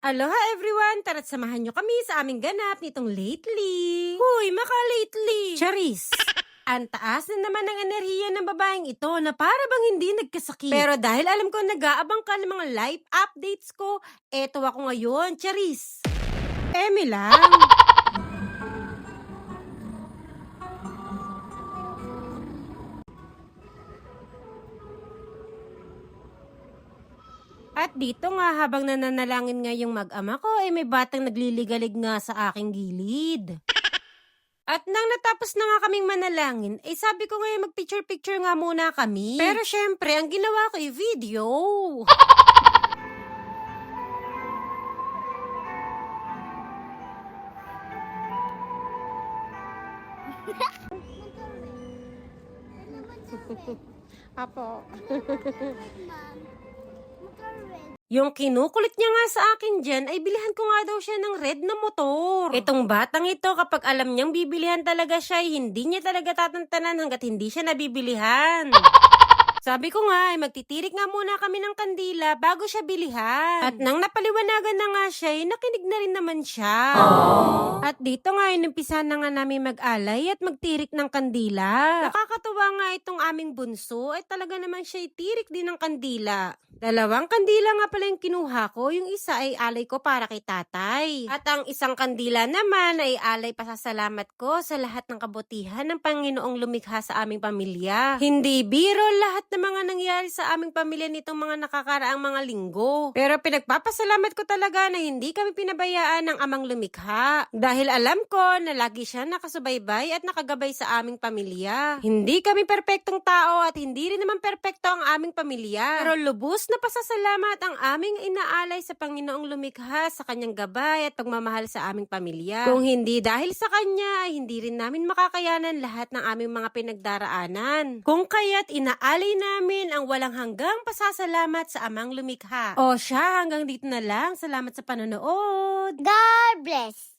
Aloha everyone! Tara't samahan nyo kami sa aming ganap nitong lately. Huy, maka-lately! Charis! Ang taas na naman ng enerhiya ng babaeng ito na para bang hindi nagkasakit. Pero dahil alam ko nag-aabang ka ng mga life updates ko, eto ako ngayon, Charis! Eme lang! At dito nga habang nananalangin nga yung mag-ama ko, may batang nagliligalig nga sa aking gilid. At nang natapos na nga kaming manalangin, sabi ko ngayon mag-picture-picture nga muna kami. Pero syempre, ang ginawa ko video. Apo. Yung kinukulit niya nga sa akin dyan, ay bilihan ko nga daw siya ng red na motor. Itong batang ito, kapag alam niyang bibilihan talaga siya, hindi niya talaga tatantanan hanggat hindi siya nabibilihan. Sabi ko nga, magtitirik nga muna kami ng kandila bago siya bilihan. At nang napaliwanagan na nga siya, nakinig na rin naman siya. Aww. At dito nga, inumpisa na nga namin mag-alay at magtirik ng kandila. Nakakatuwa nga itong aming bunso, ay talaga naman siya tirik din ng kandila. 2 kandila nga pala yung kinuha ko, yung isa ay alay ko para kay tatay. At ang isang kandila naman ay alay pasasalamat ko sa lahat ng kabutihan ng Panginoong lumikha sa aming pamilya. Hindi biro lahat ng mga nangyari sa aming pamilya nitong mga nakakaraang mga linggo. Pero pinagpapasalamat ko talaga na hindi kami pinabayaan ng amang lumikha. Dahil alam ko na lagi siya nakasubaybay at nakagabay sa aming pamilya. Hindi kami perpektong tao at hindi rin naman perpekto ang aming pamilya. Pero lubos na pasasalamat ang aming inaalay sa Panginoong lumikha sa kanyang gabay at pagmamahal sa aming pamilya. Kung hindi dahil sa kanya, ay hindi rin namin makakayanan lahat ng aming mga pinagdaraanan. Kung kaya't inaalay namin ang walang hanggang pasasalamat sa amang lumikha. O siya, hanggang dito na lang. Salamat sa panonood. God bless.